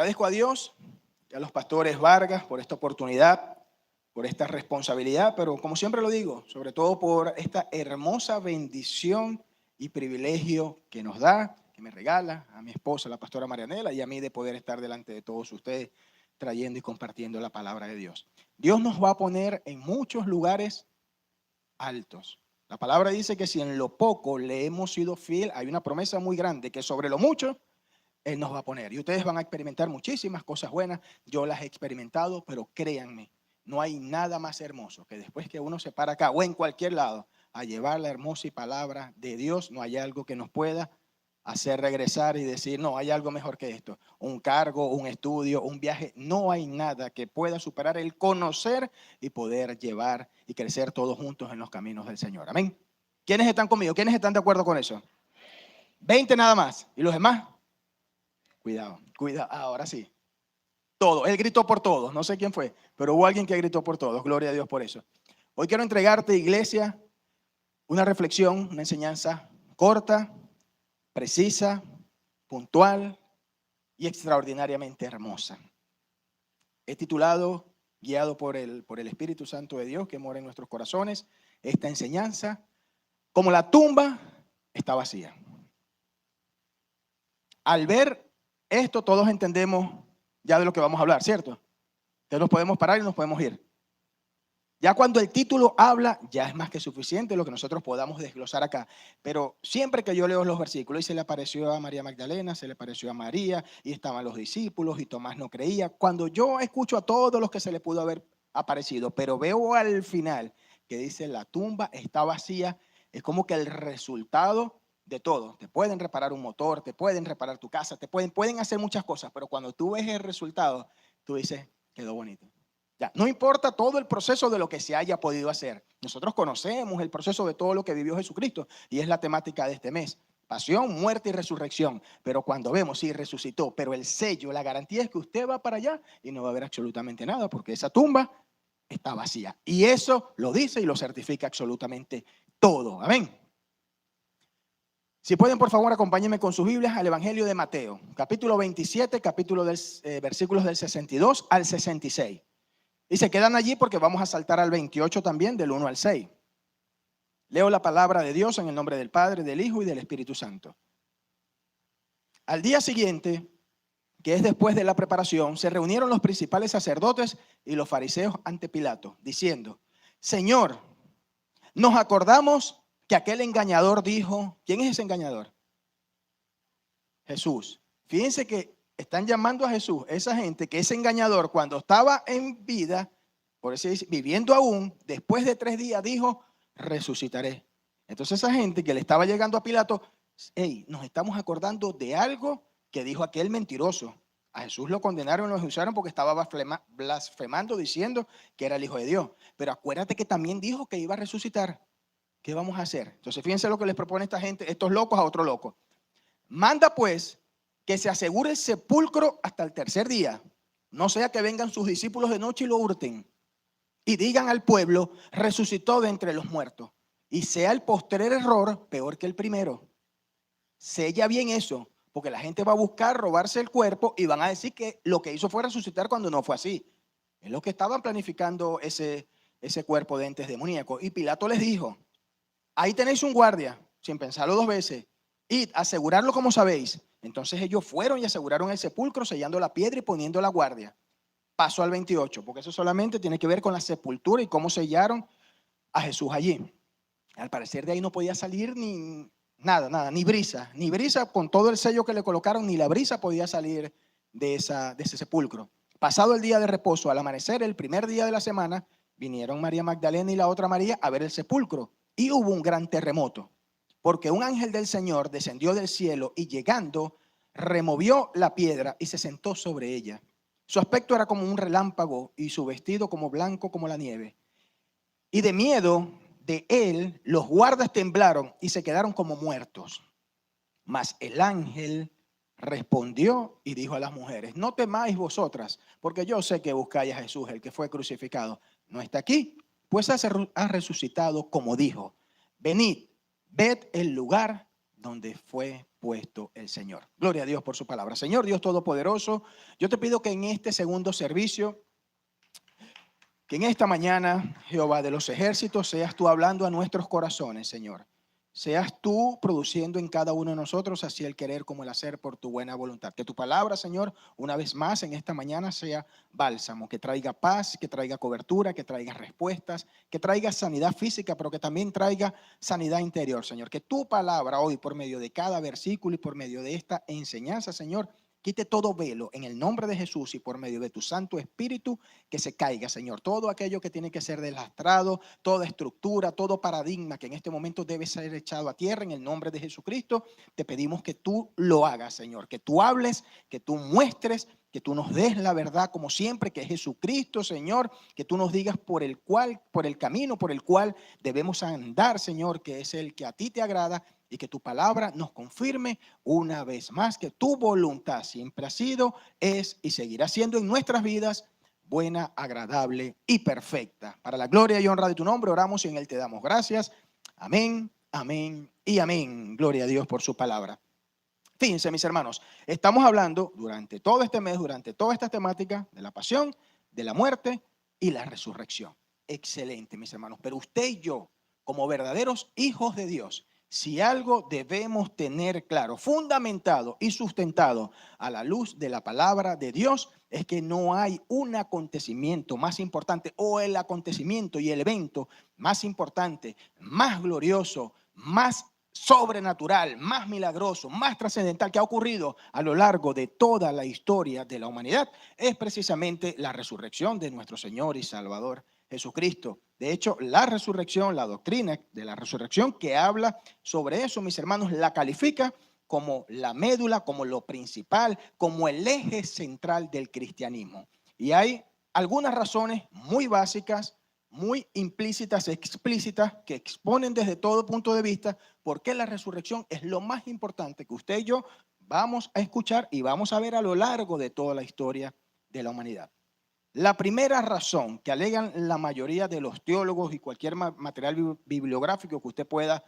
Agradezco a Dios y a los pastores Vargas por esta oportunidad, por esta responsabilidad, pero como siempre lo digo, sobre todo por esta hermosa bendición y privilegio que nos da, que me regala a mi esposa, la pastora Marianela, y a mí de poder estar delante de todos ustedes trayendo y compartiendo la palabra de Dios. Dios nos va a poner en muchos lugares altos. La palabra dice que si en lo poco le hemos sido fiel, hay una promesa muy grande que sobre lo mucho Él nos va a poner. Y ustedes van a experimentar muchísimas cosas buenas. Yo las he experimentado, pero créanme, no hay nada más hermoso que después que uno se para acá o en cualquier lado a llevar la hermosa palabra de Dios, no hay algo que nos pueda hacer regresar y decir, no, hay algo mejor que esto. Un cargo, un estudio, un viaje, no hay nada que pueda superar el conocer y poder llevar y crecer todos juntos en los caminos del Señor. Amén. ¿Quiénes están conmigo? ¿Quiénes están de acuerdo con eso? 20 nada más. ¿Y los demás? Cuidado, cuidado, ahora sí. Todo, Él gritó por todos, no sé quién fue, pero hubo alguien que gritó por todos, gloria a Dios por eso. Hoy quiero entregarte, iglesia, una reflexión, una enseñanza corta, precisa, puntual y extraordinariamente hermosa. He titulado, guiado por el Espíritu Santo de Dios que mora en nuestros corazones, esta enseñanza, como la tumba está vacía. Al ver esto, todos entendemos ya de lo que vamos a hablar, ¿cierto? Entonces nos podemos parar y nos podemos ir. Ya cuando el título habla, ya es más que suficiente lo que nosotros podamos desglosar acá. Pero siempre que yo leo los versículos, y se le apareció a María Magdalena, se le apareció a María, y estaban los discípulos, y Tomás no creía. Cuando yo escucho a todos los que se le pudo haber aparecido, pero veo al final que dice la tumba está vacía, es como que el resultado de todo. Te pueden reparar un motor, te pueden reparar tu casa, pueden hacer muchas cosas, pero cuando tú ves el resultado, tú dices, quedó bonito. Ya, no importa todo el proceso de lo que se haya podido hacer. Nosotros conocemos el proceso de todo lo que vivió Jesucristo y es la temática de este mes. Pasión, muerte y resurrección. Pero cuando vemos, sí, resucitó, pero el sello, la garantía es que usted va para allá y no va a haber absolutamente nada porque esa tumba está vacía. Y eso lo dice y lo certifica absolutamente todo. Amén. Si pueden, por favor, acompáñenme con sus Biblias al Evangelio de Mateo, capítulo 27, versículos del 62 al 66. Y se quedan allí porque vamos a saltar al 28 también, del 1 al 6. Leo la palabra de Dios en el nombre del Padre, del Hijo y del Espíritu Santo. Al día siguiente, que es después de la preparación, se reunieron los principales sacerdotes y los fariseos ante Pilato, diciendo, Señor, nos acordamos que aquel engañador dijo, ¿quién es ese engañador? Jesús. Fíjense que están llamando a Jesús, esa gente que es engañador cuando estaba en vida, por eso dice, viviendo aún, después de 3 días dijo, resucitaré. Entonces esa gente que le estaba llegando a Pilato, hey, nos estamos acordando de algo que dijo aquel mentiroso. A Jesús lo condenaron, lo juzgaron porque estaba blasfemando, diciendo que era el Hijo de Dios. Pero acuérdate que también dijo que iba a resucitar. ¿Qué vamos a hacer? Entonces fíjense lo que les propone esta gente, estos locos a otro loco. Manda pues que se asegure el sepulcro hasta el 3er día. No sea que vengan sus discípulos de noche y lo hurten. Y digan al pueblo, resucitó de entre los muertos. Y sea el postrer error peor que el primero. Sella bien eso, porque la gente va a buscar robarse el cuerpo y van a decir que lo que hizo fue resucitar cuando no fue así. Es lo que estaban planificando ese cuerpo de entes demoníacos. Y Pilato les dijo, ahí tenéis un guardia, sin pensarlo 2 veces. Id, asegurarlo como sabéis. Entonces ellos fueron y aseguraron el sepulcro, sellando la piedra y poniendo la guardia. Paso al 28, porque eso solamente tiene que ver con la sepultura y cómo sellaron a Jesús allí. Al parecer de ahí no podía salir ni nada, ni brisa con todo el sello que le colocaron, ni la brisa podía salir de ese sepulcro. Pasado el día de reposo, al amanecer, el primer día de la semana, vinieron María Magdalena y la otra María a ver el sepulcro. Y hubo un gran terremoto, porque un ángel del Señor descendió del cielo y llegando, removió la piedra y se sentó sobre ella. Su aspecto era como un relámpago y su vestido como blanco como la nieve. Y de miedo de él, los guardas temblaron y se quedaron como muertos. Mas el ángel respondió y dijo a las mujeres, no temáis vosotras, porque yo sé que buscáis a Jesús, el que fue crucificado. No está aquí, pues ha resucitado como dijo. Venid, ved el lugar donde fue puesto el Señor. Gloria a Dios por su palabra. Señor Dios Todopoderoso, yo te pido que en este segundo servicio, que en esta mañana, Jehová de los ejércitos, seas tú hablando a nuestros corazones, Señor. Seas tú produciendo en cada uno de nosotros así el querer como el hacer por tu buena voluntad. Que tu palabra, Señor, una vez más en esta mañana sea bálsamo, que traiga paz, que traiga cobertura, que traiga respuestas, que traiga sanidad física, pero que también traiga sanidad interior, Señor. Que tu palabra hoy, por medio de cada versículo y por medio de esta enseñanza, Señor, quite todo velo en el nombre de Jesús y por medio de tu Santo Espíritu que se caiga, Señor. Todo aquello que tiene que ser deslastrado, toda estructura, todo paradigma que en este momento debe ser echado a tierra en el nombre de Jesucristo, te pedimos que tú lo hagas, Señor. Que tú hables, que tú muestres, que tú nos des la verdad como siempre, que es Jesucristo, Señor. Que tú nos digas por el camino por el cual debemos andar, Señor, que es el que a ti te agrada. Y que tu palabra nos confirme una vez más que tu voluntad siempre ha sido, es y seguirá siendo en nuestras vidas buena, agradable y perfecta. Para la gloria y honra de tu nombre oramos y en él te damos gracias. Amén, amén y amén. Gloria a Dios por su palabra. Fíjense, mis hermanos, estamos hablando durante todo este mes, durante toda esta temática de la pasión, de la muerte y la resurrección. Excelente, mis hermanos. Pero usted y yo, como verdaderos hijos de Dios, si algo debemos tener claro, fundamentado y sustentado a la luz de la palabra de Dios, es que no hay un acontecimiento más importante o el acontecimiento y el evento más importante, más glorioso, más sobrenatural, más milagroso, más trascendental que ha ocurrido a lo largo de toda la historia de la humanidad, es precisamente la resurrección de nuestro Señor y Salvador Jesucristo. De hecho, la resurrección, la doctrina de la resurrección que habla sobre eso, mis hermanos, la califica como la médula, como lo principal, como el eje central del cristianismo. Y hay algunas razones muy básicas, muy implícitas, explícitas, que exponen desde todo punto de vista por qué la resurrección es lo más importante que usted y yo vamos a escuchar y vamos a ver a lo largo de toda la historia de la humanidad. La primera razón que alegan la mayoría de los teólogos y cualquier material bibliográfico que usted pueda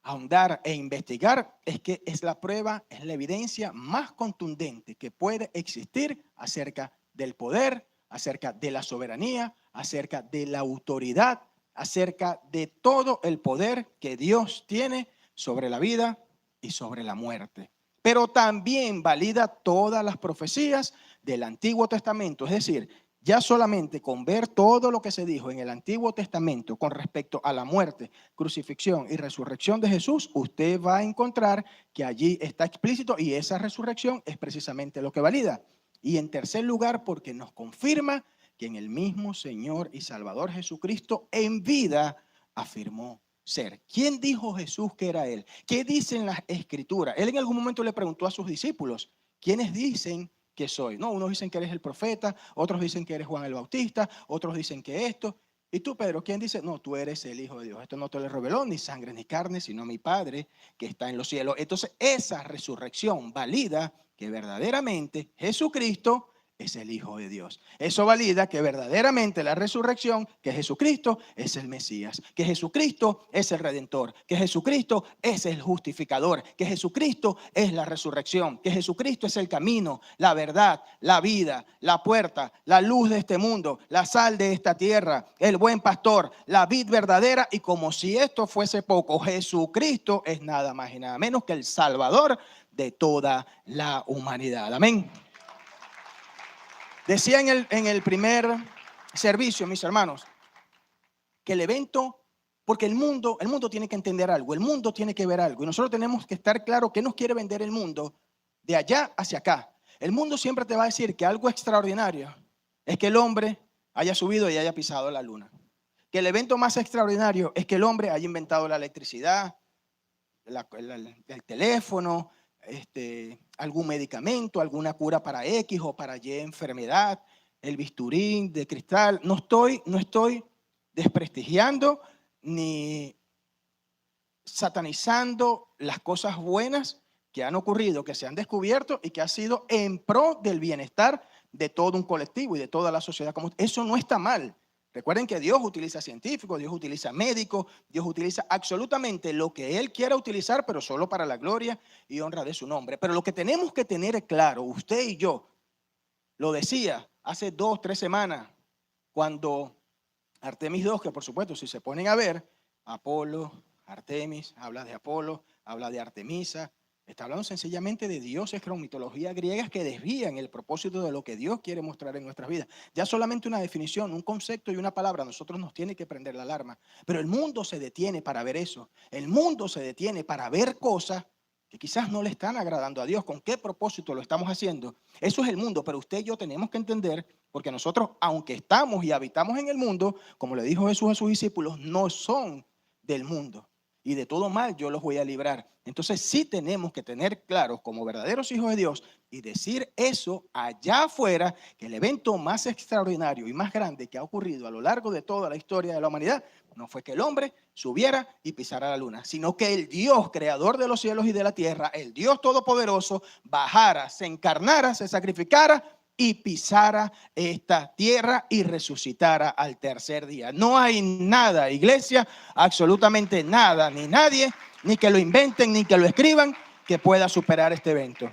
ahondar e investigar es que es la prueba, es la evidencia más contundente que puede existir acerca del poder, acerca de la soberanía, acerca de la autoridad, acerca de todo el poder que Dios tiene sobre la vida y sobre la muerte. Pero también valida todas las profecías del Antiguo Testamento, es decir, ya solamente con ver todo lo que se dijo en el Antiguo Testamento con respecto a la muerte, crucifixión y resurrección de Jesús, usted va a encontrar que allí está explícito y esa resurrección es precisamente lo que valida. Y en tercer lugar, porque nos confirma que en el mismo Señor y Salvador Jesucristo en vida afirmó ser. ¿Quién dijo Jesús que era Él? ¿Qué dicen las Escrituras? Él en algún momento le preguntó a sus discípulos, ¿quiénes dicen que soy? No, unos dicen que eres el profeta, otros dicen que eres Juan el Bautista, otros dicen que esto. Y tú, Pedro, ¿quién dice? No, tú eres el Hijo de Dios. Esto no te lo reveló ni sangre ni carne, sino mi Padre que está en los cielos. Entonces, esa resurrección valida que verdaderamente Jesucristo es el Hijo de Dios. Eso valida que verdaderamente la resurrección, que Jesucristo es el Mesías, que Jesucristo es el Redentor, que Jesucristo es el justificador, que Jesucristo es la resurrección, que Jesucristo es el camino, la verdad, la vida, la puerta, la luz de este mundo, la sal de esta tierra, el buen pastor, la vid verdadera. Y como si esto fuese poco, Jesucristo es nada más y nada menos que el Salvador de toda la humanidad. Amén. Decía en el primer servicio, mis hermanos, que el evento, porque el mundo tiene que entender algo, el mundo tiene que ver algo, y nosotros tenemos que estar claro qué nos quiere vender el mundo de allá hacia acá. El mundo siempre te va a decir que algo extraordinario es que el hombre haya subido y haya pisado la luna. Que el evento más extraordinario es que el hombre haya inventado la electricidad, el teléfono, algún medicamento, alguna cura para X o para Y enfermedad, el bisturí de cristal. No estoy desprestigiando ni satanizando las cosas buenas que han ocurrido, que se han descubierto y que ha sido en pro del bienestar de todo un colectivo y de toda la sociedad. Eso no está mal. Recuerden que Dios utiliza científicos, Dios utiliza médicos, Dios utiliza absolutamente lo que Él quiera utilizar, pero solo para la gloria y honra de su nombre. Pero lo que tenemos que tener claro, usted y yo, lo decía hace 2, 3 semanas, cuando Artemis II, que por supuesto, si se ponen a ver, Apolo, Artemis, habla de Apolo, habla de Artemisa, está hablando sencillamente de dioses con mitología griegas que desvían el propósito de lo que Dios quiere mostrar en nuestras vidas. Ya solamente una definición, un concepto y una palabra, a nosotros nos tiene que prender la alarma. Pero el mundo se detiene para ver eso. El mundo se detiene para ver cosas que quizás no le están agradando a Dios. ¿Con qué propósito lo estamos haciendo? Eso es el mundo, pero usted y yo tenemos que entender, porque nosotros, aunque estamos y habitamos en el mundo, como le dijo Jesús a sus discípulos, no son del mundo. Y de todo mal yo los voy a librar. Entonces sí tenemos que tener claro como verdaderos hijos de Dios y decir eso allá afuera, que el evento más extraordinario y más grande que ha ocurrido a lo largo de toda la historia de la humanidad no fue que el hombre subiera y pisara la luna, sino que el Dios creador de los cielos y de la tierra, el Dios todopoderoso, bajara, se encarnara, se sacrificara y pisara esta tierra y resucitara al tercer día. No hay nada, iglesia, absolutamente nada, ni nadie, ni que lo inventen, ni que lo escriban, que pueda superar este evento.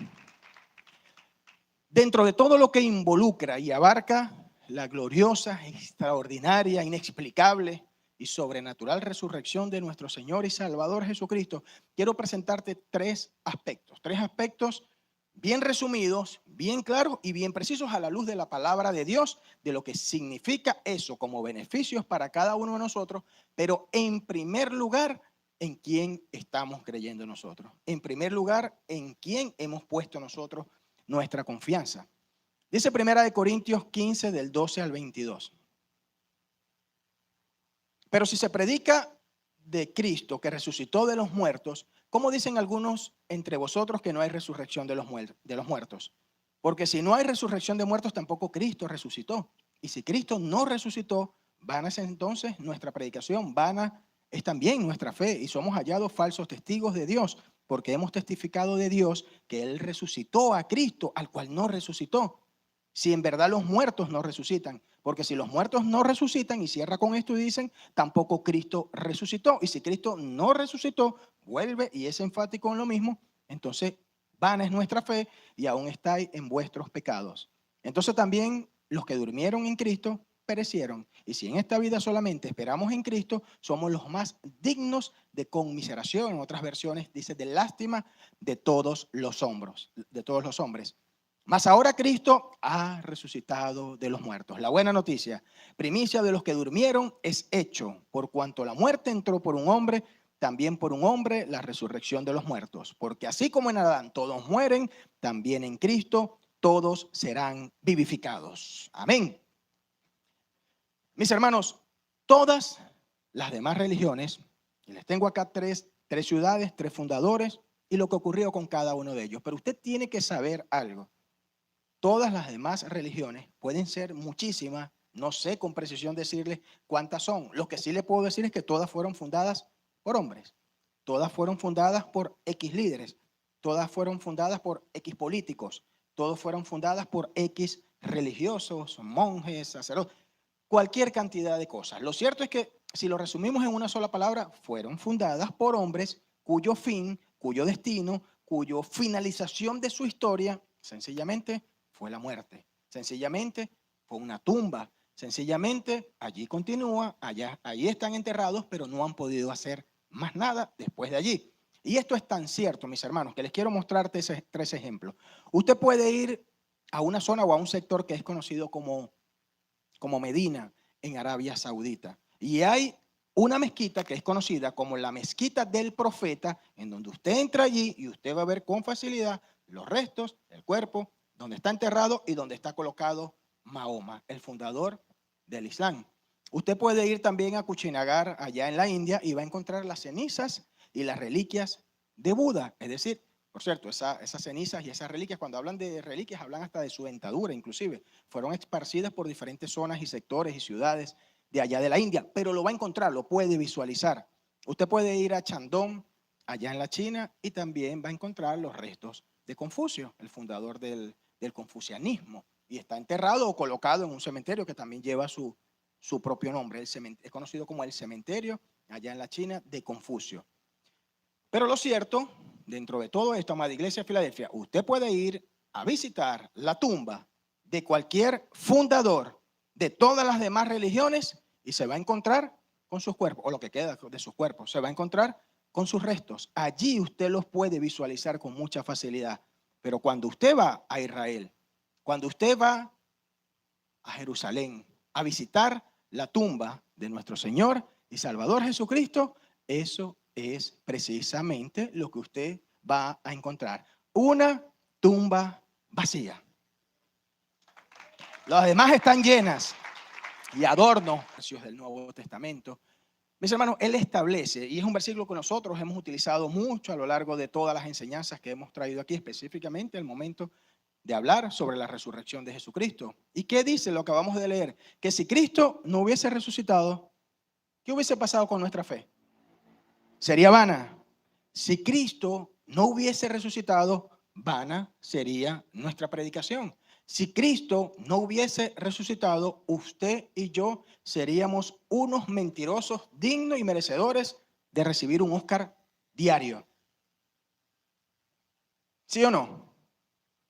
Dentro de todo lo que involucra y abarca la gloriosa, extraordinaria, inexplicable y sobrenatural resurrección de nuestro Señor y Salvador Jesucristo, quiero presentarte tres aspectos bien resumidos, bien claros y bien precisos a la luz de la palabra de Dios, de lo que significa eso como beneficios para cada uno de nosotros, pero en primer lugar, en quién estamos creyendo nosotros. En primer lugar, en quién hemos puesto nosotros nuestra confianza. Dice 1 Corintios 15 del 12 al 22. Pero si se predica de Cristo que resucitó de los muertos, ¿cómo dicen algunos entre vosotros que no hay resurrección de los muertos? Porque si no hay resurrección de muertos, tampoco Cristo resucitó. Y si Cristo no resucitó, vana es entonces nuestra predicación, vana es también nuestra fe, y somos hallados falsos testigos de Dios, porque hemos testificado de Dios que Él resucitó a Cristo, al cual no resucitó. Si en verdad los muertos no resucitan, porque si los muertos no resucitan, y cierra con esto y dicen, tampoco Cristo resucitó. Y si Cristo no resucitó, vuelve y es enfático en lo mismo, entonces vana es nuestra fe y aún estáis en vuestros pecados. Entonces también los que durmieron en Cristo perecieron. Y si en esta vida solamente esperamos en Cristo, somos los más dignos de conmiseración. En otras versiones dice de lástima de todos los hombres. Mas ahora Cristo ha resucitado de los muertos. La buena noticia, primicia de los que durmieron es hecho, por cuanto la muerte entró por un hombre, también por un hombre la resurrección de los muertos. Porque así como en Adán todos mueren, también en Cristo todos serán vivificados. Amén. Mis hermanos, todas las demás religiones, y les tengo acá tres ciudades, tres fundadores, y lo que ocurrió con cada uno de ellos. Pero usted tiene que saber algo. Todas las demás religiones pueden ser muchísimas, no sé con precisión decirles cuántas son. Lo que sí le puedo decir es que todas fueron fundadas por hombres, todas fueron fundadas por X líderes, todas fueron fundadas por X políticos, todas fueron fundadas por X religiosos, monjes, sacerdotes, cualquier cantidad de cosas. Lo cierto es que si lo resumimos en una sola palabra, fueron fundadas por hombres cuyo fin, cuyo destino, cuya finalización de su historia, sencillamente fue la muerte. Sencillamente fue una tumba. Sencillamente allí continúa, allí están enterrados, pero no han podido hacer más nada después de allí. Y esto es tan cierto, mis hermanos, que les quiero mostrar tres ejemplos. Usted puede ir a una zona o a un sector que es conocido como Medina, en Arabia Saudita. Y hay una mezquita que es conocida como la mezquita del profeta, en donde usted entra allí y usted va a ver con facilidad los restos del cuerpo, donde está enterrado y donde está colocado Mahoma, el fundador del Islam. Usted puede ir también a Kuchinagar, allá en la India, y va a encontrar las cenizas y las reliquias de Buda. Es decir, por cierto, esas cenizas y esas reliquias, cuando hablan de reliquias, hablan hasta de su dentadura, inclusive. Fueron esparcidas por diferentes zonas y sectores y ciudades de allá de la India, pero lo va a encontrar, lo puede visualizar. Usted puede ir a Shandong, allá en la China, y también va a encontrar los restos de Confucio, el fundador del confucianismo, y está enterrado o colocado en un cementerio que también lleva su su propio nombre. Es conocido como el cementerio allá en la China de Confucio. Pero lo cierto, dentro de todo esto, amada Iglesia de Filadelfia, usted puede ir a visitar la tumba de cualquier fundador de todas las demás religiones y se va a encontrar con sus cuerpos, o lo que queda de sus cuerpos, se va a encontrar con sus restos. Allí usted los puede visualizar con mucha facilidad. Pero cuando usted va a Israel, cuando usted va a Jerusalén a visitar la tumba de nuestro Señor y Salvador Jesucristo, eso es precisamente lo que usted va a encontrar. Una tumba vacía. Las demás están llenas y adornos del Nuevo Testamento. Mis hermanos, Él establece, y es un versículo que nosotros hemos utilizado mucho a lo largo de todas las enseñanzas que hemos traído aquí, específicamente el momento de hablar sobre la resurrección de Jesucristo. ¿Y qué dice lo que acabamos de leer? Que si Cristo no hubiese resucitado, ¿qué hubiese pasado con nuestra fe? Sería vana. Si Cristo no hubiese resucitado, vana sería nuestra predicación. Si Cristo no hubiese resucitado, usted y yo seríamos unos mentirosos dignos y merecedores de recibir un Oscar diario. ¿Sí o no?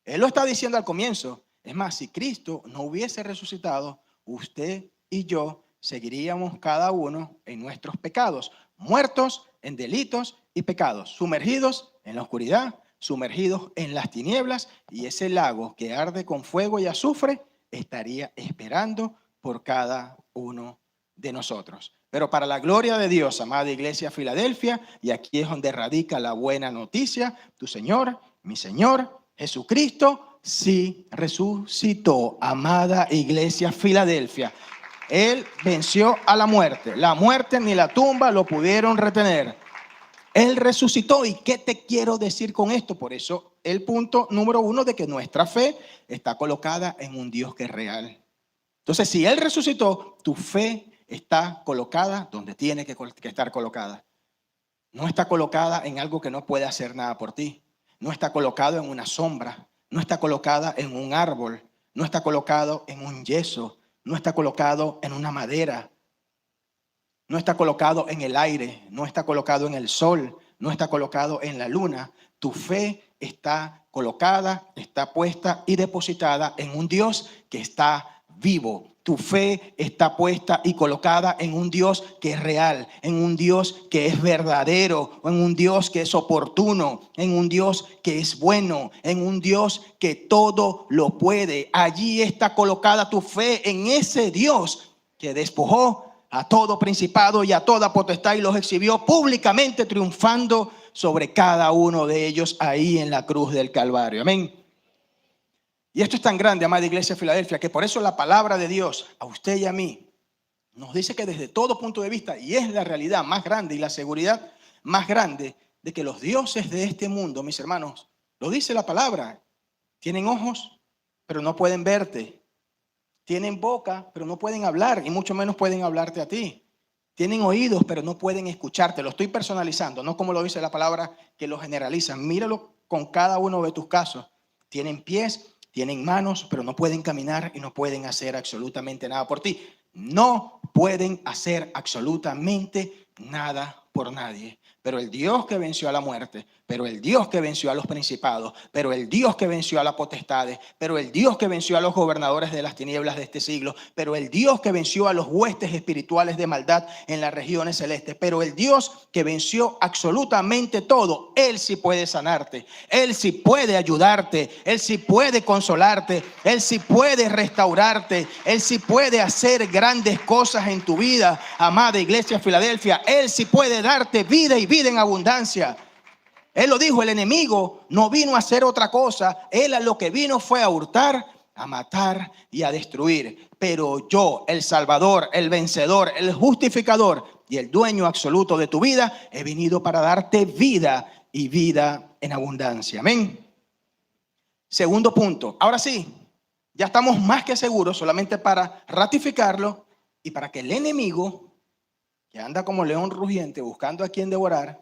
Él lo está diciendo al comienzo. Es más, si Cristo no hubiese resucitado, usted y yo seguiríamos cada uno en nuestros pecados, muertos en delitos y pecados, sumergidos en la oscuridad, sumergidos en las tinieblas, y ese lago que arde con fuego y azufre estaría esperando por cada uno de nosotros. Pero para la gloria de Dios, amada Iglesia Filadelfia, y aquí es donde radica la buena noticia, tu Señor, mi Señor, Jesucristo sí resucitó, amada Iglesia Filadelfia. Él venció a la muerte. La muerte ni la tumba lo pudieron retener. Él resucitó. ¿Y qué te quiero decir con esto? Por eso el punto número 1 de que nuestra fe está colocada en un Dios que es real. Entonces, si Él resucitó, tu fe está colocada donde tiene que estar colocada. No está colocada en algo que no puede hacer nada por ti. No está colocado en una sombra. No está colocada en un árbol. No está colocado en un yeso. No está colocado en una madera. No está colocado en el aire. No está colocado en el sol. No está colocado en la luna. Tu fe está colocada, está puesta y depositada en un Dios que está vivo. Tu fe está puesta y colocada en un Dios que es real, en un Dios que es verdadero, en un Dios que es oportuno, en un Dios que es bueno, en un Dios que todo lo puede. Allí está colocada tu fe, en ese Dios que despojó a todo principado y a toda potestad y los exhibió públicamente, triunfando sobre cada uno de ellos ahí en la cruz del Calvario. Amén. Y esto es tan grande, amada Iglesia de Filadelfia, que por eso la palabra de Dios a usted y a mí nos dice que desde todo punto de vista, y es la realidad más grande y la seguridad más grande, de que los dioses de este mundo, mis hermanos, lo dice la palabra, tienen ojos, pero no pueden verte. Tienen boca, pero no pueden hablar, y mucho menos pueden hablarte a ti. Tienen oídos, pero no pueden escucharte. Lo estoy personalizando, no como lo dice la palabra que lo generaliza. Míralo con cada uno de tus casos. Tienen pies, tienen manos, pero no pueden caminar y no pueden hacer absolutamente nada por ti. No pueden hacer absolutamente nada por nadie. Pero el Dios que venció a la muerte, pero el Dios que venció a los principados, pero el Dios que venció a las potestades, pero el Dios que venció a los gobernadores de las tinieblas de este siglo, pero el Dios que venció a los huestes espirituales de maldad en las regiones celestes, pero el Dios que venció absolutamente todo, Él sí puede sanarte, Él sí puede ayudarte, Él sí puede consolarte, Él sí puede restaurarte, Él sí puede hacer grandes cosas en tu vida, amada Iglesia de Filadelfia. Él sí puede darte vida y vida en abundancia. Él lo dijo, el enemigo no vino a hacer otra cosa. Él a lo que vino fue a hurtar, a matar y a destruir. Pero yo, el Salvador, el vencedor, el justificador y el dueño absoluto de tu vida, he venido para darte vida y vida en abundancia. Amén. Segundo punto. Ahora sí, ya estamos más que seguros, solamente para ratificarlo y para que el enemigo, que anda como león rugiente buscando a quien devorar,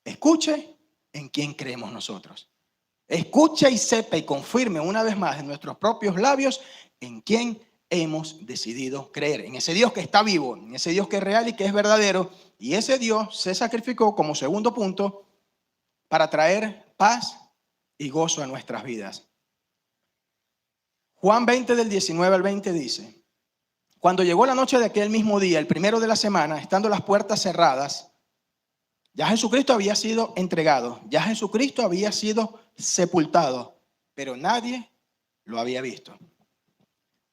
escuche en quién creemos nosotros. Escuche y sepa y confirme una vez más en nuestros propios labios en quién hemos decidido creer en ese Dios que está vivo, en ese Dios que es real y que es verdadero. Y ese Dios se sacrificó como segundo punto para traer paz y gozo a nuestras vidas. Juan 20 del 19 al 20 dice: cuando llegó la noche de aquel mismo día, el primero de la semana, estando las puertas cerradas, ya Jesucristo había sido entregado, ya Jesucristo había sido sepultado, pero nadie lo había visto.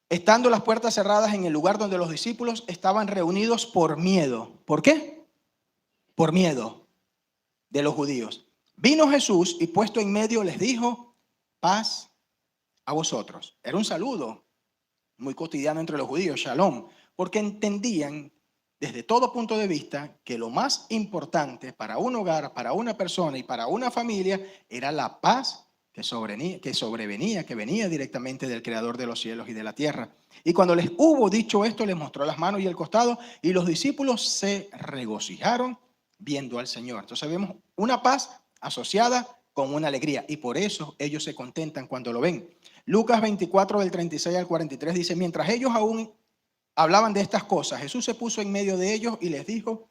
Estando las puertas cerradas en el lugar donde los discípulos estaban reunidos por miedo. ¿Por qué? Por miedo de los judíos. Vino Jesús y puesto en medio les dijo: paz a vosotros. Era un saludo muy cotidiano entre los judíos, shalom, porque entendían desde todo punto de vista que lo más importante para un hogar, para una persona y para una familia era la paz que venía directamente del Creador de los cielos y de la tierra. Y cuando les hubo dicho esto, les mostró las manos y el costado, y los discípulos se regocijaron viendo al Señor. Entonces vemos una paz asociada con una alegría, y por eso ellos se contentan cuando lo ven. Lucas 24 del 36 al 43 dice: mientras ellos aún hablaban de estas cosas, Jesús se puso en medio de ellos y les dijo: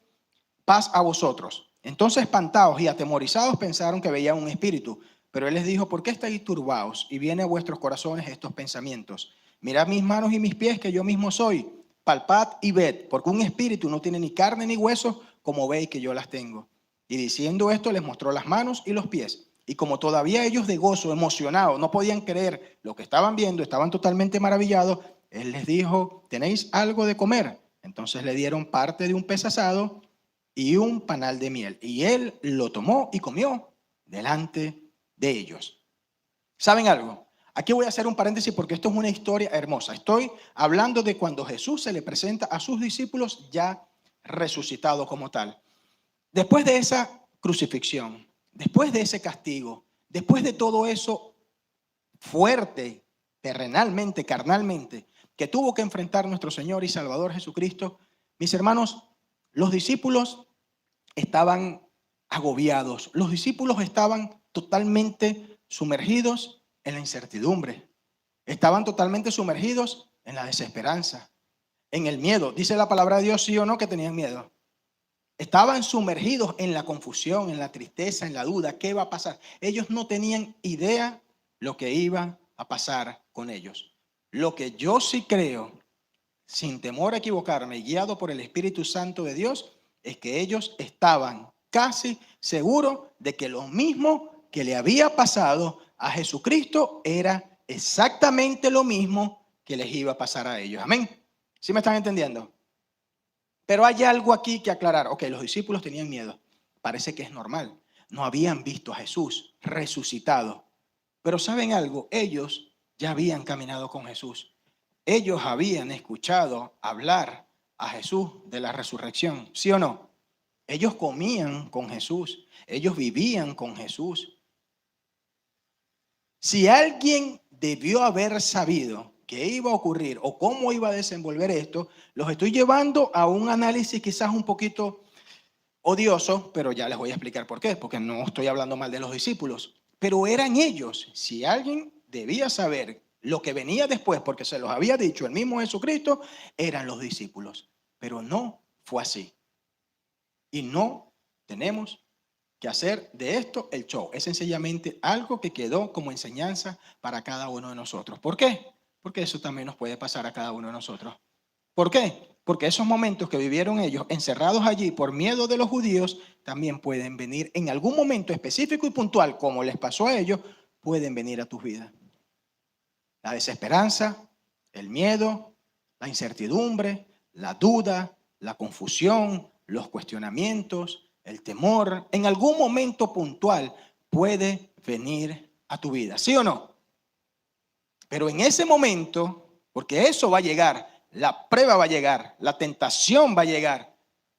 paz a vosotros. Entonces, espantados y atemorizados, pensaron que veían un espíritu. Pero él les dijo: ¿por qué estáis turbados y vienen a vuestros corazones estos pensamientos? Mirad mis manos y mis pies, que yo mismo soy. Palpad y ved, porque un espíritu no tiene ni carne ni huesos, como veis que yo las tengo. Y diciendo esto, les mostró las manos y los pies. Y como todavía ellos de gozo, emocionados, no podían creer lo que estaban viendo, estaban totalmente maravillados, él les dijo: ¿tenéis algo de comer? Entonces le dieron parte de un pez asado y un panal de miel. Y él lo tomó y comió delante de ellos. ¿Saben algo? Aquí voy a hacer un paréntesis porque esto es una historia hermosa. Estoy hablando de cuando Jesús se le presenta a sus discípulos ya resucitado como tal. Después de esa crucifixión, después de ese castigo, después de todo eso fuerte, terrenalmente, carnalmente, que tuvo que enfrentar nuestro Señor y Salvador Jesucristo, mis hermanos, los discípulos estaban agobiados. Los discípulos estaban totalmente sumergidos en la incertidumbre. Estaban totalmente sumergidos en la desesperanza, en el miedo. Dice la palabra de Dios, sí o no, que tenían miedo. Estaban sumergidos en la confusión, en la tristeza, en la duda. ¿Qué va a pasar? Ellos no tenían idea lo que iba a pasar con ellos. Lo que yo sí creo, sin temor a equivocarme, guiado por el Espíritu Santo de Dios, es que ellos estaban casi seguros de que lo mismo que le había pasado a Jesucristo era exactamente lo mismo que les iba a pasar a ellos. Amén. ¿Sí me están entendiendo? Pero hay algo aquí que aclarar. Ok, los discípulos tenían miedo. Parece que es normal. No habían visto a Jesús resucitado. Pero ¿saben algo? Ellos ya habían caminado con Jesús. Ellos habían escuchado hablar a Jesús de la resurrección. ¿Sí o no? Ellos comían con Jesús. Ellos vivían con Jesús. Si alguien debió haber sabido qué iba a ocurrir o cómo iba a desenvolver esto, los estoy llevando a un análisis quizás un poquito odioso, pero ya les voy a explicar por qué, porque no estoy hablando mal de los discípulos, pero eran ellos. Si alguien debía saber lo que venía después, porque se los había dicho el mismo Jesucristo, eran los discípulos, pero no fue así. Y no tenemos que hacer de esto el show. Es sencillamente algo que quedó como enseñanza para cada uno de nosotros. ¿Por qué? Porque eso también nos puede pasar a cada uno de nosotros. ¿Por qué? Porque esos momentos que vivieron ellos encerrados allí por miedo de los judíos también pueden venir en algún momento específico y puntual, como les pasó a ellos, pueden venir a tus vidas. La desesperanza, el miedo, la incertidumbre, la duda, la confusión, los cuestionamientos, el temor, en algún momento puntual puede venir a tu vida. ¿Sí o no? Pero en ese momento, porque eso va a llegar, la prueba va a llegar, la tentación va a llegar,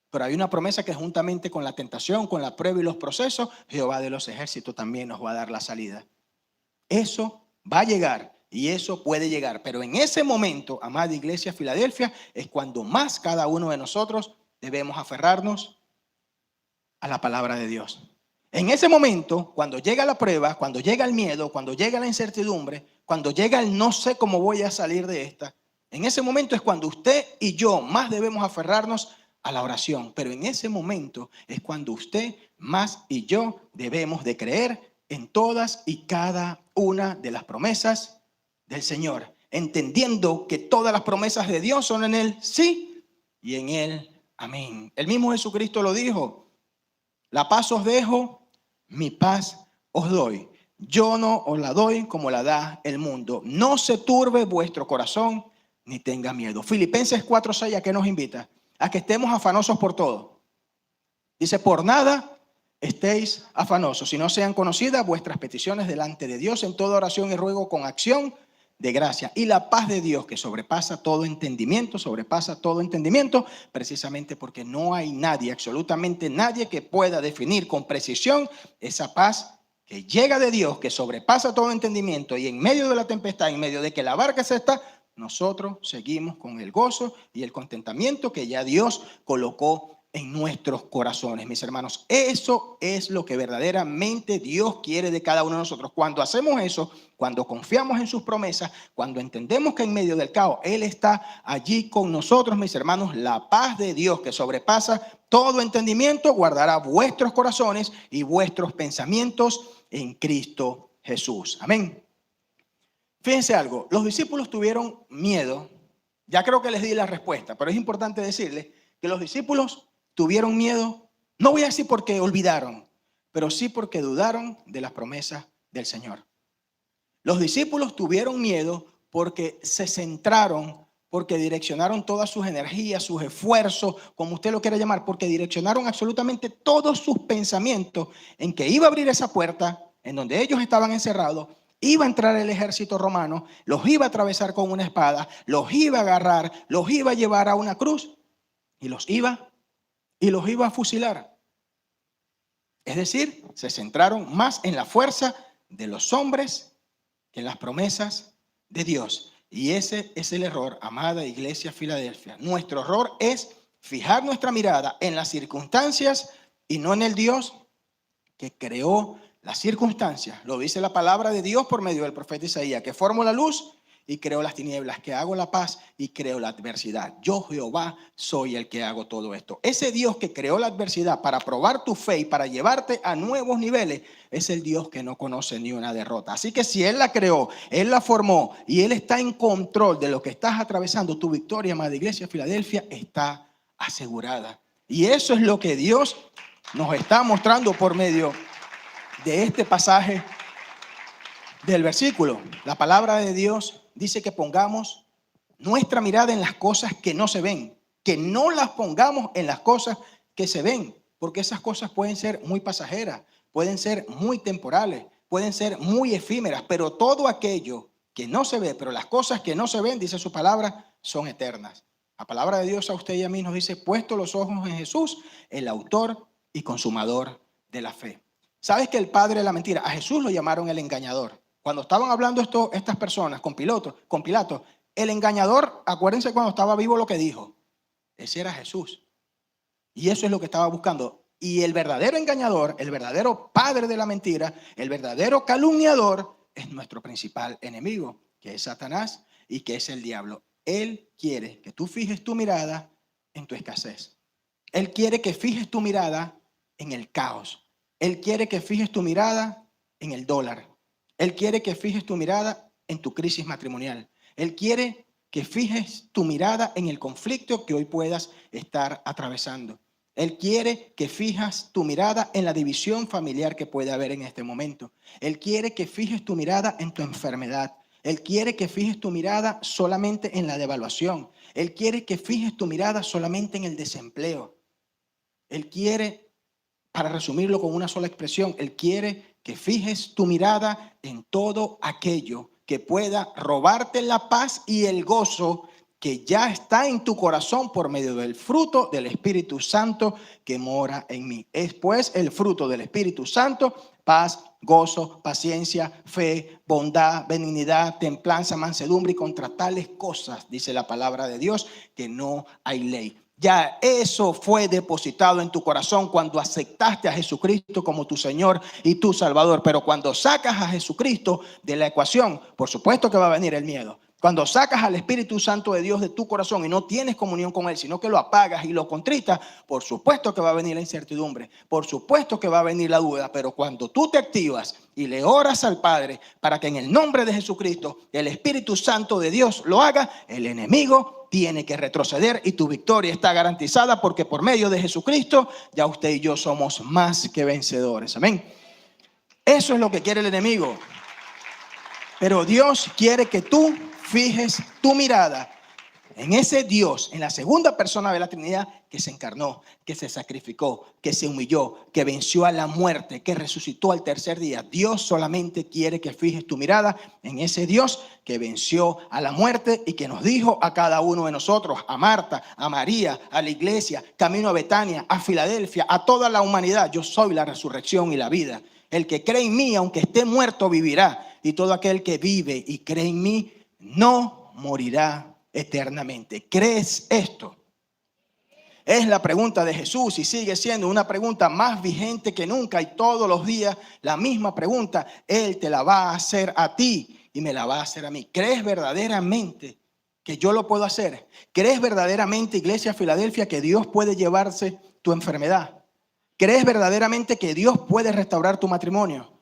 pero hay una promesa que juntamente con la tentación, con la prueba y los procesos, Jehová de los ejércitos también nos va a dar la salida. Eso va a llegar y eso puede llegar, pero en ese momento, amada Iglesia Filadelfia, es cuando más cada uno de nosotros debemos aferrarnos a la palabra de Dios. En ese momento, cuando llega la prueba, cuando llega el miedo, cuando llega la incertidumbre, cuando llega el no sé cómo voy a salir de esta, En ese momento es cuando usted y yo más debemos aferrarnos a la oración. Pero en ese momento es cuando usted más y yo debemos de creer en todas y cada una de las promesas del Señor, entendiendo que todas las promesas de Dios son en Él sí y en Él amén. El mismo Jesucristo lo dijo: la paz os dejo, mi paz os doy. Yo no os la doy como la da el mundo. No se turbe vuestro corazón ni tenga miedo. Filipenses 4:6, ¿a qué nos invita? A que estemos afanosos por todo. Dice: por nada estéis afanosos, sino sean conocidas vuestras peticiones delante de Dios en toda oración y ruego con acción de gracia. Y la paz de Dios, que sobrepasa todo entendimiento, precisamente porque no hay nadie, absolutamente nadie, que pueda definir con precisión esa paz que llega de Dios, que sobrepasa todo entendimiento. Y en medio de la tempestad, en medio de que la barca se está, nosotros seguimos con el gozo y el contentamiento que ya Dios colocó en nuestros corazones, mis hermanos. Eso es lo que verdaderamente Dios quiere de cada uno de nosotros. Cuando hacemos eso, cuando confiamos en sus promesas, cuando entendemos que en medio del caos Él está allí con nosotros, mis hermanos, la paz de Dios que sobrepasa todo entendimiento guardará vuestros corazones y vuestros pensamientos en Cristo Jesús. Amén. Fíjense algo, los discípulos tuvieron miedo. Ya creo que les di la respuesta, pero es importante decirles que los discípulos tuvieron miedo, no voy a decir porque olvidaron, pero sí porque dudaron de las promesas del Señor. Los discípulos tuvieron miedo porque se centraron, porque direccionaron todas sus energías, sus esfuerzos, como usted lo quiera llamar, porque direccionaron absolutamente todos sus pensamientos en que iba a abrir esa puerta en donde ellos estaban encerrados. Iba a entrar el ejército romano, los iba a atravesar con una espada, los iba a agarrar, los iba a llevar a una cruz y los iba a fusilar. Es decir, se centraron más en la fuerza de los hombres que en las promesas de Dios. Y ese es el error, amada Iglesia Filadelfia. Nuestro error es fijar nuestra mirada en las circunstancias y no en el Dios que creó las circunstancias. Lo dice la palabra de Dios por medio del profeta Isaías, que formo la luz y creo las tinieblas, que hago la paz y creo la adversidad. Yo, Jehová, soy el que hago todo esto. Ese Dios que creó la adversidad para probar tu fe y para llevarte a nuevos niveles, es el Dios que no conoce ni una derrota. Así que si Él la creó, Él la formó y Él está en control de lo que estás atravesando, tu victoria, amada Iglesia Filadelfia, está asegurada. Y eso es lo que Dios nos está mostrando por medio de este pasaje del versículo. La palabra de Dios dice que pongamos nuestra mirada en las cosas que no se ven, que no las pongamos en las cosas que se ven, porque esas cosas pueden ser muy pasajeras, pueden ser muy temporales, pueden ser muy efímeras, pero todo aquello que no se ve, pero las cosas que no se ven, dice su palabra, son eternas. La palabra de Dios a usted y a mí nos dice: puesto los ojos en Jesús, el autor y consumador de la fe. ¿Sabes que el padre de la mentira, a Jesús lo llamaron el engañador? Cuando estaban hablando estas personas con Pilato, el engañador, acuérdense cuando estaba vivo lo que dijo. Ese era Jesús. Y eso es lo que estaba buscando. Y el verdadero engañador, el verdadero padre de la mentira, el verdadero calumniador, es nuestro principal enemigo, que es Satanás y que es el diablo. Él quiere que tú fijes tu mirada en tu escasez. Él quiere que fijes tu mirada en el caos. Él quiere que fijes tu mirada en el dólar. Él quiere que fijes tu mirada en tu crisis matrimonial. Él quiere que fijes tu mirada en el conflicto que hoy puedas estar atravesando. Él quiere que fijas tu mirada en la división familiar que puede haber en este momento. Él quiere que fijes tu mirada en tu enfermedad. Él quiere que fijes tu mirada solamente en la devaluación. Él quiere que fijes tu mirada solamente en el desempleo. Él quiere, para resumirlo con una sola expresión, Él quiere que fijes tu mirada en todo aquello que pueda robarte la paz y el gozo que ya está en tu corazón por medio del fruto del Espíritu Santo que mora en mí. Es pues el fruto del Espíritu Santo: paz, gozo, paciencia, fe, bondad, benignidad, templanza, mansedumbre, y contra tales cosas, dice la palabra de Dios, que no hay ley. Ya eso fue depositado en tu corazón cuando aceptaste a Jesucristo como tu Señor y tu Salvador. Pero cuando sacas a Jesucristo de la ecuación, por supuesto que va a venir el miedo. Cuando sacas al Espíritu Santo de Dios de tu corazón y no tienes comunión con Él, sino que lo apagas y lo contristas, por supuesto que va a venir la incertidumbre, por supuesto que va a venir la duda, pero cuando tú te activas y le oras al Padre para que en el nombre de Jesucristo el Espíritu Santo de Dios lo haga, el enemigo tiene que retroceder y tu victoria está garantizada, porque por medio de Jesucristo ya usted y yo somos más que vencedores. Amén. Eso es lo que quiere el enemigo. Pero Dios quiere que tú fijes tu mirada en ese Dios, en la segunda persona de la Trinidad, que se encarnó, que se sacrificó, que se humilló, que venció a la muerte, que resucitó al tercer día. Dios solamente quiere que fijes tu mirada en ese Dios que venció a la muerte y que nos dijo a cada uno de nosotros, a Marta, a María, a la iglesia, camino a Betania, a Filadelfia, a toda la humanidad: yo soy la resurrección y la vida. El que cree en mí, aunque esté muerto, vivirá. Y todo aquel que vive y cree en mí no morirá eternamente. ¿Crees esto? Es la pregunta de Jesús y sigue siendo una pregunta más vigente que nunca, y todos los días la misma pregunta. Él te la va a hacer a ti y me la va a hacer a mí. ¿Crees verdaderamente que yo lo puedo hacer? ¿Crees verdaderamente, Iglesia Filadelfia, que Dios puede llevarse tu enfermedad? ¿Crees verdaderamente que Dios puede restaurar tu matrimonio?